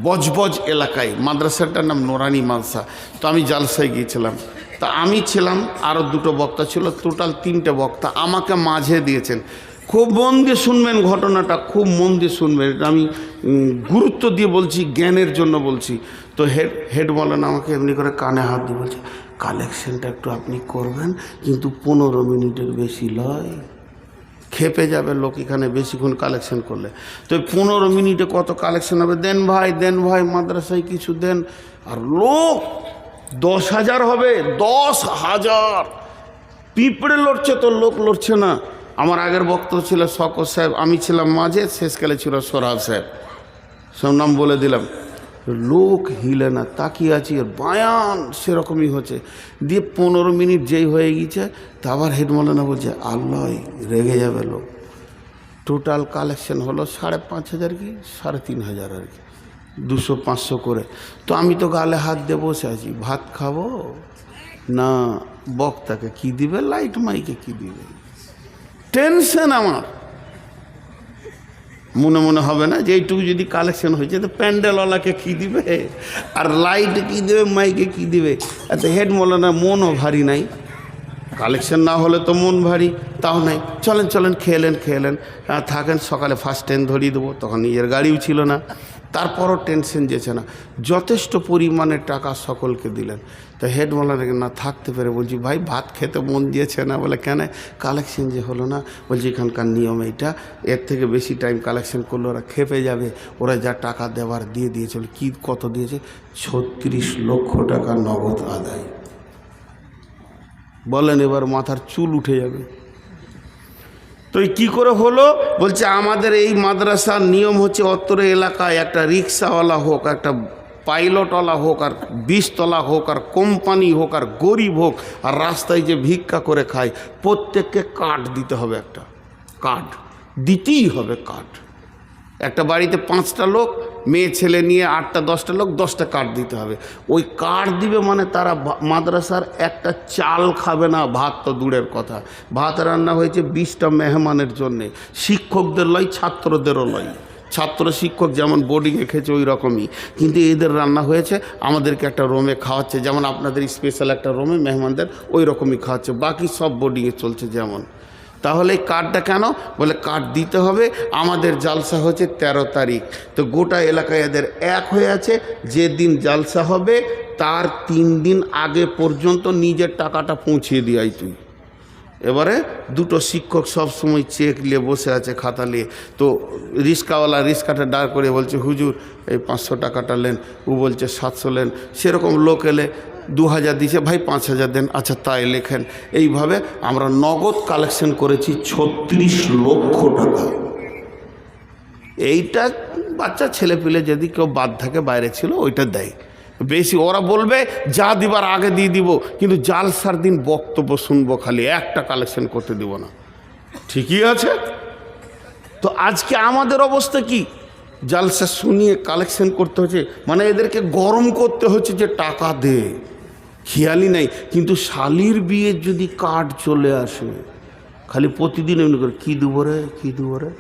বজবজ এলাকায়। মাদ্রাসাটার নাম নোরানি মাদ্রাসা। তো আমি জালসায় গিয়েছিলাম। তা আমি ছিলাম, আরও 2টো বক্তা ছিল, টোটাল 3টে বক্তা আমাকে মাঝে দিয়েছেন। খুব মন দিয়ে শুনবেন ঘটনাটা, খুব মন দিয়ে শুনবেন। এটা আমি গুরুত্ব দিয়ে বলছি, জ্ঞানের জন্য বলছি। তো হেড বলেন আমাকে এমনি করে কানে হাত দিয়ে বলছে, কালেকশনটা একটু আপনি করবেন, কিন্তু 15 মিনিটের বেশি লয়। খেপে যাবে লোক এখানে বেশিক্ষণ কালেকশন করলে। তো 15 মিনিটে কত কালেকশন হবে? দেন ভাই মাদ্রাসায় কিছু দেন। আর লোক 10,000 হবে, 10,000। পিঁপড়ে লড়ছে তো লোক লড়ছে না। আমার আগের বক্তব্য ছিল শকত সাহেব, আমি ছিলাম মাঝে, শেষকালে ছিল সোহরাব সাহেব, সব নাম বলে দিলাম। লোক হিলে না, তাকিয়ে আছি, বায়ান সেরকমই হচ্ছে। দিয়ে 15 মিনিট যেই হয়ে গিয়েছে তা আবার হেড মৌলানা বলছে আল্লাহ রেগে যাবে লোক। টোটাল কালেকশন হলো 5,500 কি 3,500 আর কি, 200-500 করে। তো আমি তো গালে হাত দিয়ে বসে আছি, ভাত খাবো না বক্তাকে কি দিবে, লাইট মাইকে কি দিবে। টেনশন আমার মনে মনে হবে না যে এইটুকু যদি কালেকশন হয়েছে তো প্যান্ডেলওয়ালাকে কি দিবে, আর লাইট কি দেবে, মাইকে কি দিবে। এত হেড মৌলানা মনও ভারী নাই, কালেকশন না হলে তো মন ভারী, তাও নাই। চলেন চলেন, খেলেন থাকেন, সকালে ফার্স্ট ট্রেন ধরিয়ে দেবো। তখন নিজের গাড়িও ছিল না, তারপরও টেনশন যেছে না, যথেষ্ট পরিমাণে টাকা সকলকে দিলেন। তা হেড মৌলানাকে না থাকতে পেরে বলছি, ভাই ভাত খেতে মন দিয়েছে না? বলে কেন? কালেকশন যে হলো না। বলছি এখানকার নিয়ম এইটা, এর থেকে বেশি টাইম কালেকশন করলে ওরা খেপে যাবে, ওরা যা টাকা দেওয়ার দিয়ে দিয়েছিল। কি কত দিয়েছে? 36 লক্ষ টাকা নগদ আদায়। বলেন এবার মাথার চুল উঠে যাবে। তো কি করে হলো? বলছে আমাদের এই মাদ্রাসার নিয়ম হচ্ছে অত্র এলাকায় একটা রিক্সাওয়ালা হোক, একটা পাইলটওয়ালা হোক, আর 20 তলা হোক, আর কোম্পানি হোক, আর গরিব হোক, আর রাস্তায় যে ভিক্ষা করে খায়, প্রত্যেককে কার্ড দিতে হবে। একটা কার্ড দিতেই হবে। কার্ড একটা বাড়িতে 5টা লোক, মেয়ে ছেলে নিয়ে 8টা 10টা লোক, 10টা কার্ড দিতে হবে। ওই কার্ড দিবে মানে তারা মাদ্রাসার একটা চাল খাবে না, ভাত তো দূরের কথা। ভাত রান্না হয়েছে 20টা মেহমানের জন্যে, শিক্ষকদের লয়, ছাত্রদেরও লয়। ছাত্র শিক্ষক যেমন বোর্ডিংয়ে খেয়েছে ওই রকমই, কিন্তু এদের রান্না হয়েছে, আমাদেরকে একটা রুমে খাওয়াচ্ছে, যেমন আপনাদের স্পেশাল একটা রুমে মেহমানদের ওই রকমই খাওয়াচ্ছে। বাকি সব বোর্ডিংয়ে চলছে যেমন। তাহলে এই কার্ডটা কেন? বলে কার্ড দিতে হবে। আমাদের জালসা হচ্ছে 13 তারিখ, তো গোটা এলাকায় এদের এক হয়ে আছে, যে দিন জালসা হবে তার 3 দিন আগে পর্যন্ত নিজের টাকাটা পৌঁছিয়ে দিয়াই তুই। এবারে দুটো শিক্ষক সব সময় চেক নিয়ে বসে আছে, খাতা নিয়ে। তো রিক্সাওয়ালা রিক্সাটা দাঁড় করে বলছে, হুজুর এই 500 টাকাটা নেন। ও বলছে 700 নেন। সেরকম লোক এলে 2000 দিছে, ভাই 5000 দেন। আচ্ছা তাই লেখেন। এইভাবে আমরা নগদ কালেকশন করেছি 36 লক্ষ টাকা। এইটা বাচ্চা ছেলে পিলে যদি কেউ বাদ থাকে, বাইরে ছিল, ওইটা দেয় বেশি। ওরা বলবে যা দিবার আগে দিয়ে দিব, কিন্তু জালসার দিন বক্তব্য শুনবো, খালি একটা কালেকশন করতে দিব না। ঠিকই আছে। তো আজকে আমাদের অবস্থা কি? জালসা শুনিয়ে কালেকশন করতে হচ্ছে, মানে এদেরকে গরম করতে হচ্ছে যে টাকা দে, খেয়ালই নাই। কিন্তু শালির বিয়ের যদি কার্ড চলে আসে, খালি প্রতিদিন এমনি করে কী দেবো রে, কী দেবো রে।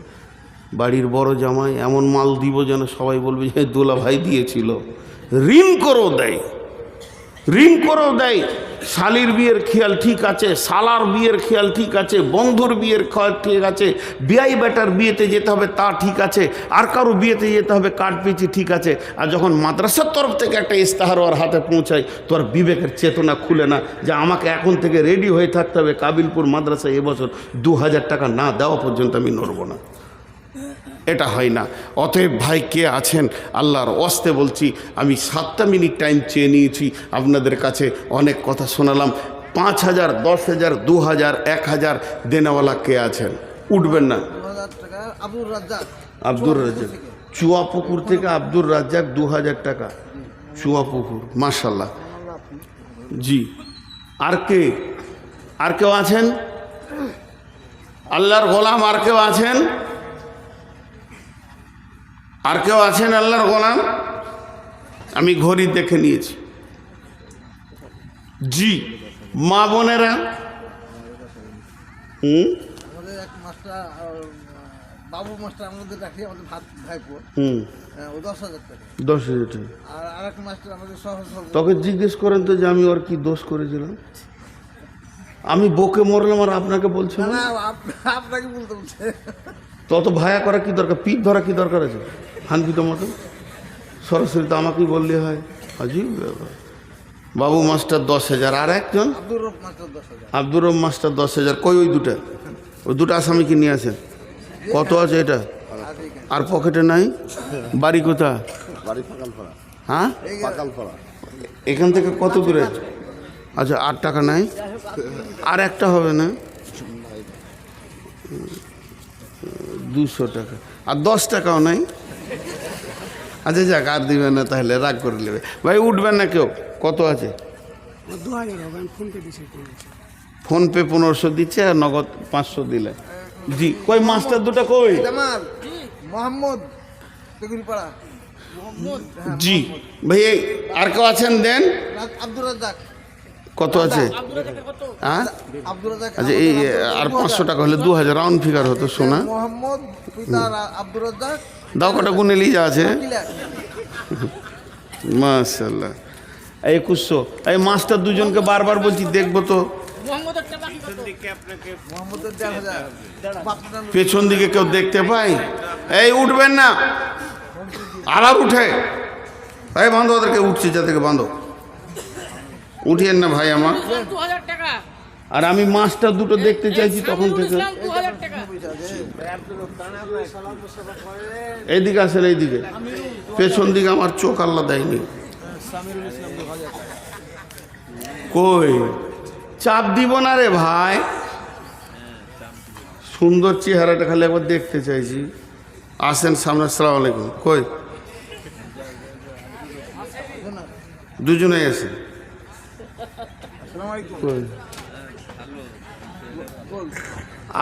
বাড়ির বড় জামাই এমন মাল দিব যেন সবাই বলবে যে দোলা ভাই দিয়েছিল। ঋণ করেও দেয়, ঋণ করেও দেয়। শালির বিয়ের খেয়াল ঠিক আছে, শালার বিয়ের খেয়াল ঠিক আছে, বন্ধুর বিয়ের খেয়াল ঠিক আছে, বিয়াই বেটার বিয়েতে যেতে হবে তা ঠিক আছে, আর কারো বিয়েতে যেতে হবে কার্ড পেয়েছি ঠিক আছে। আর যখন মাদ্রাসার তরফ থেকে একটা ইস্তাহার ওর হাতে পৌঁছায়, তোর বিবেকের চেতনা খুলে না যে আমাকে এখন থেকে রেডি হয়ে থাকতে হবে, কাবিলপুর মাদ্রাসায় এবছর 2000 টাকা না দেওয়া পর্যন্ত আমি নড়ব না। এটা হয় না। অতএব ভাই কে আছেন, আল্লাহর ওয়াস্তে বলছি, আমি 7টা মিনিট টাইম চেয়ে নিয়েছি আপনাদের কাছে, অনেক কথা শোনালাম। 5000, 10000, 2000, 1000 দেনেওয়ালা কে আছেন? উঠবেন না। আব্দুর রাজ্জাক, চুয়াপুকুর থেকে আব্দুর রাজ্জাক 2000 টাকা। চুয়াপুকুর, মাশাল্লাহ। জি, আর কে? আর কেউ আছেন? আল্লাহর গোলাম আর কেউ আছেন? আর কেউ আছেন আল্লাহর গোলাম? আমি ঘড়ি দেখে নিয়েছি। জি, মা বোনেরা। আমাদের এক মাস্টার, বাবু মাস্টার আমাদের রাখি, আমাদের ভাইপো, ও 10,000 টাকা। 10,000 টাকা। আর আরেক মাস্টার আমাদের সহজ। তোকে জিজ্ঞেস করেন তো যে আমি ওর কি দোষ করেছিলাম? আমি বকে মরলাম আর আপনাকে বলছি না? আপনাকে বলতে বলছে। তত ভায়া করা কি দরকার, পিঠ ধরা কি দরকার আছে? হানপিত মতো সরাসরি তো আমাকেই বললে হয়। আজিব ব্যাপার। বাবু মাস্টার 10,000, আর একজন আব্দুর রব মাস্টার 10,000। আব্দুর রব মাস্টার 10,000। কই ওই দুটা? ওই দুটো আসামিকে নিয়ে আসেন। কত আছে এটা? আর পকেটে নাই? বাড়ি কোথা? হ্যাঁ, এখান থেকে কত দূরে? আচ্ছা, 8 টাকা নাই? আর একটা হবে না? 200 টাকা। আর 10 টাকাও নাই? আচ্ছা যাক, আর দিবেন না তাহলে, রাগ করে নেবে। ভাই উঠবেন না কেউ? কত আছে? 2000 হবে। ফোনপে দিচ্ছি। ফোনপে 1500 দিচ্ছে, আর নগদ 500 দিলে। জি, কই মাস্টার দুটো কই? মোহাম্মদ তেগুরিপাড়া। জি ভাই, আর কেউ আছেন? দেন। আব্দুর রাজ্জাক। কত আছে? হ্যাঁ, আব্দুল রাজ্জাক আচ্ছা, এই আর 500 টাকা হলে 2000 রাউন্ড ফিগার হতো সোনা। মোহাম্মদ পিতা আব্দুল রাজ্জাক দাও কটা গুনে নিয়ে যা আছে। 2 লাখ। মাশাআল্লাহ। 2100। এই মাস্টার দুজনকে বারবার বলছি দেখবো তো, মোহাম্মদের 1,500 পেছন দিকে কেউ দেখতে পাই? এই উঠবেন না, আবার উঠে। এই বাঁধো ওদেরকে, উঠছে যা থেকে বাঁধো, উঠিয়েন না ভাই আমার। আর আমি মাছটা দুটো দেখতে চাইছি তখন থেকে। এইদিকে আসেন, এইদিকে পেছন দিকে আমার চোখ আল্লাহ দেয়নি। কই চাপ দিব না রে ভাই, সুন্দর চেহারাটা খালি একবার দেখতে চাইছি। আসেন সামনে। আসসালামু আলাইকুম। কই দুজনে আছে? কই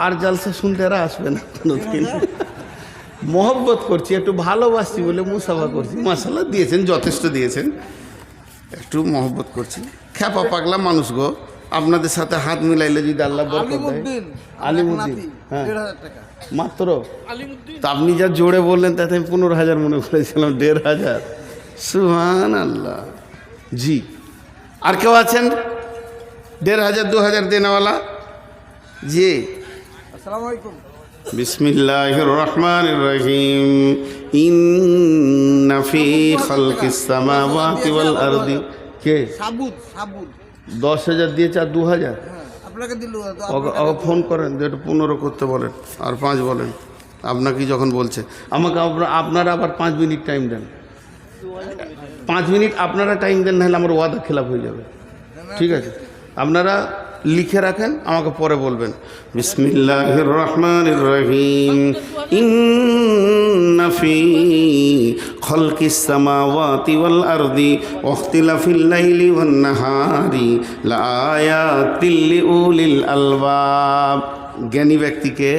আর জালসা শুনতে এরা আসবে না কোনোদিন। মহব্বত করছি, একটু ভালোবাসছি বলে মুসাফা করছি। মাশাআল্লাহ দিয়েছেন, যথেষ্ট দিয়েছেন, একটু মহব্বত করছি। খ্যাপা পাগলা মানুষ গো, আপনাদের সাথে হাত মিলাইলে যদি আল্লাহ বরকত দেয়। আলিমুদ্দিন, হ্যাঁ 1,500 টাকা মাত্র। তা আপনি যা জোরে বললেন তাতে আমি 15,000 মনে করেছিলাম। 1,500। সুবহানাল্লাহ। জি, আর কেউ আছেন 1,500 2,000 দেনেওয়ালা? জি। আসসালামু আলাইকুম। বিসমিল্লাহির রহমানির রহিম। ইন্না ফি খালকিস সামাওয়াতি ওয়াল আরদি। কে? সাবুদ 10,000 দিয়েছে আর 2,000? হ্যাঁ, আপনাকে দিল। ওকে ফোন করেন, একটু 15 করতে বলেন, আর 5 বলেন। আপনাকে যখন বলছে আমাকে, আপনারা আবার 5 মিনিট টাইম দেন। 5 মিনিট আপনারা টাইম দেন, নাহলে আমার ওয়াদা খেলাপ হয়ে যাবে। ঠিক আছে, আপনারা লিখে রাখেন, আমাকে পরে বলবেন। বিসমিল্লাহির রহমানির রহিম। ইন্না ফি খালকিস সামাওয়াতি ওয়াল আরদি ওয়াখতিলাফিল লাইলি ওয়ান নাহারি লাআয়াতিল লিউলিল আলবাব। জ্ঞানী ব্যক্তিকে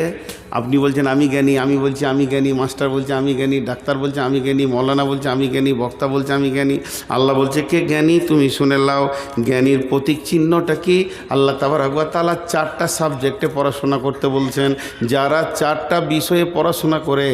আপনি বলছেন আমি জ্ঞানী, আমি বলছি আমি জ্ঞানী, মাস্টার বলছে আমি জ্ঞানী, ডাক্তার বলছে আমি জ্ঞানী, মৌলানা বলছে আমি জ্ঞানী, বক্তা বলছে আমি জ্ঞানী। আল্লাহ বলছে কে জ্ঞানী তুমি শুনে নাও। জ্ঞানীর প্রতীক চিহ্নটা কি? আল্লাহ তাবারক ওয়া তাআলা 4টা সাবজেক্টে পড়াশোনা করতে বলছেন। যারা 4টা বিষয়ে পড়াশোনা করে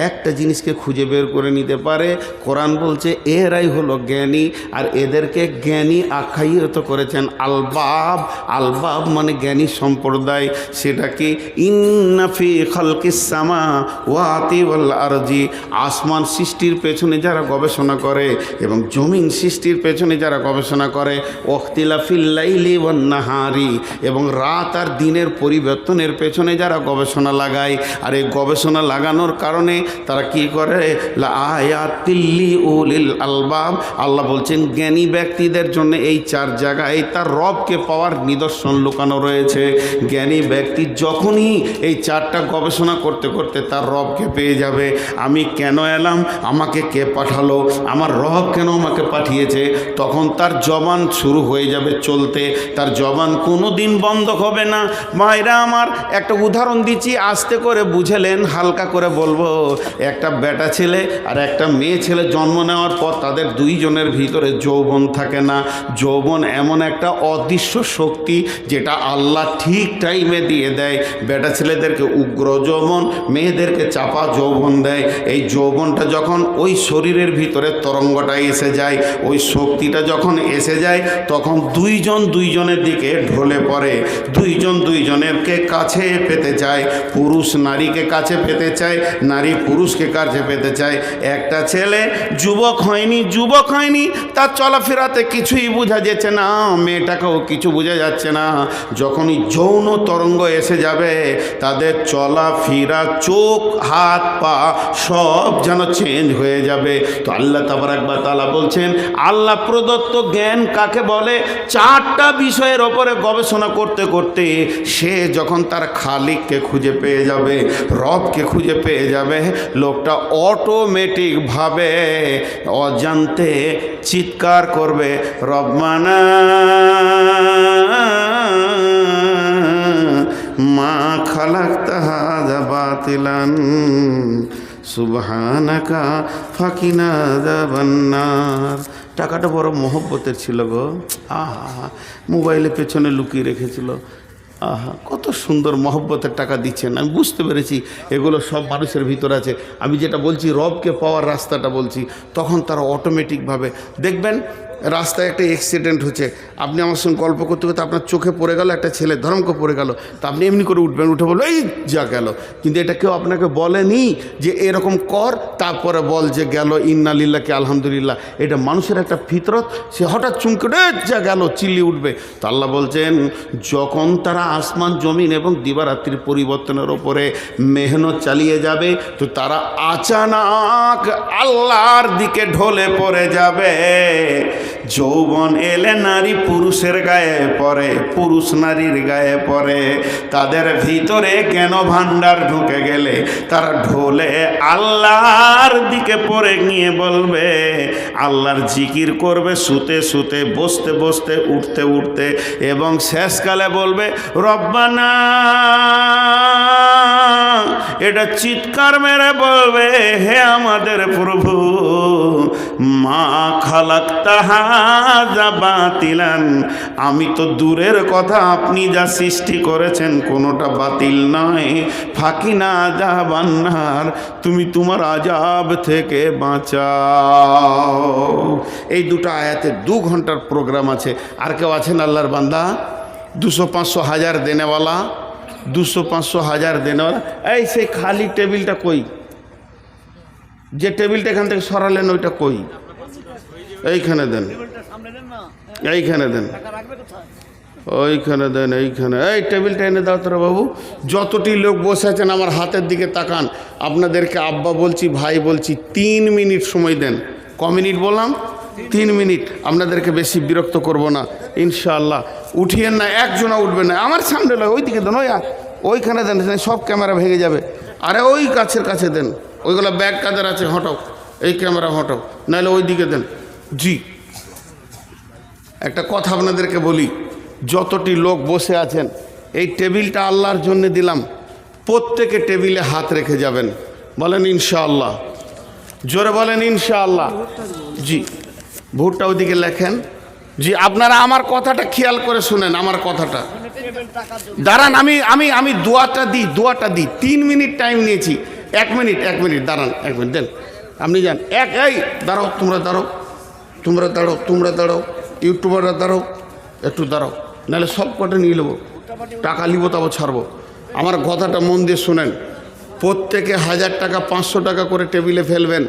একটা জিনিসকে খুঁজে বের করে নিতে পারে, কোরআন বলছে এরাই হলো জ্ঞানী। আর এদেরকে জ্ঞানী আখ্যায়িত করেছেন আলবাব। আলবাব মানে জ্ঞানী সম্প্রদায়। সেটা কি? ইন্না ফি খালকিস সামাওয়াতি ওয়াল আরদি। আসমান সৃষ্টির পেছনে যারা গবেষণা করে এবং জমিন সৃষ্টির পেছনে যারা গবেষণা করে, ওয়াখতিলাফিল লাইলি ওয়ান নাহারি, এবং রাত আর দিনের পরিবর্তনের পেছনে যারা গবেষণা লাগায়, আর এই গবেষণা লাগানোর কারণে তারা কি করে? লাআয়াতিল লিউলিল আলবাব। আল্লাহ বলছেন জ্ঞানী ব্যক্তিদের জন্য এই 4 জায়গায় তার রবকে পাওয়ার নিদর্শন লুকানো রয়েছে। জ্ঞানী ব্যক্তি যখনই এই 4টা গবেষণা করতে করতে তার রবকে পেয়ে যাবে। আমি কেন এলাম, আমাকে কে পাঠালো, আমার রব কেন আমাকে পাঠিয়েছে, তখন তার জবান শুরু হয়ে যাবে চলতে। তার জবান কোনো দিন বন্ধ হবে না। মায়েরা আমার, একটা উদাহরণ দিচ্ছি, আস্তে করে বুঝেলেন, হালকা করে বলবো। একটা বেটা ছেলে আর একটা মেয়ে ছেলে জন্ম নেওয়ার পর তাদের 2 জনের ভিতরে যৌবন থাকে না। যৌবন এমন একটা অদৃশ্য শক্তি যেটা আল্লাহ ঠিক টাইমে দিয়ে দেয়। বেটা ছেলেদেরকে উগ্র যৌবন, মেয়েদেরকে চাপা যৌবন দেয়। এই যৌবনটা যখন ওই শরীরের ভিতরে তরঙ্গটা এসে যায়, ওই শক্তিটা যখন এসে যায়, তখন 2 জন 2 জনের দিকে ঢলে পড়ে। 2 জন 2 জনেরকে কাছে পেতে চায়। পুরুষ নারীকে কাছে পেতে চায়, নারী পুরুষকে কাছে পেতে চায়। একটা ছেলে যুবক হয়নি, তার চলাফেরাতে কিছুই বোঝা যাচ্ছে না, মেয়েটাকেও কিছু বোঝা যাচ্ছে না। যখনই যৌন তরঙ্গ এসে যাবে, তাদের চলাফেরা, চোখ, হাত, পা সব যেন চেঞ্জ হয়ে যাবে। তো আল্লাহ তাবারক ওয়া তাআলা বলছেন, আল্লাহ প্রদত্ত জ্ঞান কাকে বলে? 4টা বিষয়ের ওপরে গবেষণা করতে করতে সে যখন তার খালিককে খুঁজে পেয়ে যাবে, রবকে খুঁজে পেয়ে যাবে, লোকটা অটোমেটিকভাবে অজান্তে চিৎকার করবে, রব্বানা মা খালাকতা হাযা বাতিলান সুবহানাকা ফাকিনা আযাবান্নার। টাকাটা বড় মহব্বতের ছিল গো। আহা, মোবাইলে পেছনে লুকিয়ে রেখেছিল। আহা, কত সুন্দর মহব্বতের টাকা দিচ্ছেন। আমি বুঝতে পেরেছি এগুলো সব মানুষের ভিতর আছে। আমি যেটা বলছি রবকে পাওয়ার রাস্তাটা বলছি, তখন তারা অটোমেটিকভাবে দেখবেন রাস্তায় একটা অ্যাক্সিডেন্ট হচ্ছে, আপনি আমার সঙ্গে গল্প করতে করতে আপনার চোখে পড়ে গেল, একটা ছেলে ধরমকে পড়ে গেল, তা আপনি এমনি করে উঠবেন, উঠে বলবেন এই যা গেল। কিন্তু এটা কেউ আপনাকে বলেনি যে এরকম কর, তারপরে বল যে গেল ইন্না লিল্লাহি আলহামদুলিল্লাহ। এটা মানুষের একটা ফিতরত, সে হঠাৎ চুমকে যা গেল চিল্লি উঠবে। তো আল্লাহ বলছেন যখন তারা আসমান জমিন এবং দিবারাত্রির পরিবর্তনের ওপরে মেহনত চালিয়ে যাবে, তো তারা আচানক আল্লাহর দিকে ঢলে পড়ে যাবে। যৌবন এলে নারী পুরুষের গায়ে পড়ে, পুরুষ নারীর গায়ে পড়ে। তাদের ভিতরে কেন ভান্ডার ঢুকে গেলে তারা ঢলে আল্লাহর দিকে পড়ে গিয়ে বলবে, আল্লাহর জিকির করবে শুতে শুতে, বসতে বসতে, উঠতে উঠতে, এবং শেষকালে বলবে রব্বানা। এটা চিৎকার মেরে বলবে, হে আমাদের প্রভু, মা খালাকতা হাযা বাতিলান, আমি তো দূরের কথা, আপনি যা সৃষ্টি করেছেন কোনোটা বাতিল নয়। ফাকিনা আযাবান্নার, তুমি তোমার আযাব থেকে বাঁচাও। এই দুটো আয়াতে 2 ঘন্টার প্রোগ্রাম আছে। আর কেউ আছেন আল্লাহর বান্দা 200, 500, 1000 দেনেওয়ালা? 200, 500, 1000 দেনেওয়ালা? এই সেই খালি টেবিলটা কই? যে টেবিলটা এখান থেকে সরালেন ওইটা কই? এইখানে দেন, এইখানে দেন, ওইখানে দেন, এইখানে। এই টেবিলটা এনে দাও তোরা বাবু। যতটি লোক বসে আছেন আমার হাতের দিকে তাকান। আপনাদেরকে আব্বা বলছি, ভাই বলছি, 3 মিনিট সময় দেন। ক মিনিট বললাম? 3 মিনিট। আপনাদেরকে বেশি বিরক্ত করব না ইনশাআল্লাহ। উঠিয়েন না, একজনা উঠবেন না। আমার সামনে লয়, ওইদিকে দেন, ওইখানে দেন, সব ক্যামেরা ভেঙে যাবে। আরে ওই কাছের কাছে দেন, ওইগুলো ব্যাগ কাদের আছে হটাও, এই ক্যামেরা হটাও, নাহলে ওই দিকে দেন। জি, একটা কথা আপনাদেরকে বলি, যতটি লোক বসে আছেন এই টেবিলটা আল্লাহর জন্য দিলাম, প্রত্যেকে টেবিলে হাত রেখে যাবেন। বলেন ইনশাআল্লাহ, জোরে বলেন ইনশাআল্লাহ। জি, ভোটটা ওইদিকে লেখেন। জি, আপনারা আমার কথাটা খেয়াল করে শুনেন, আমার কথাটা। দাঁড়ান, আমি দোয়াটা দিই। 3 মিনিট টাইম নিয়েছি। 1 মিনিট দাঁড়ান, 1 মিনিট দেন। আপনি যান, এই দাঁড়াও, তোমরা দাঁড়াও, ইউটিউবাররা দাঁড়াও, একটু দাঁড়াও, নাহলে সব কটা নিয়ে নেবো, টাকা নিব, তারপর ছাড়বো। আমার কথাটা মন দিয়ে শোনেন। প্রত্যেকে 1000 টাকা, 500 টাকা করে টেবিলে ফেলবেন।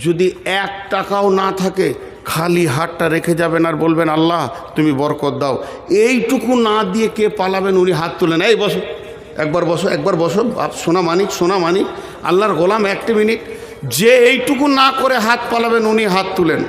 যদি 1 টাকাও না থাকে, খালি হাতটা রেখে যাবেন আর বলবেন আল্লাহ তুমি বরকত দাও। এইটুকু না দিয়ে কে পালাবেন? উনি হাত তুলেন। এই বসো, একবার বসো, সোনা মানিক, আল্লাহর গোলাম। 1 মিনিট। যে এইটুকু না করে হাত পালাবেন উনি হাত তুলেন।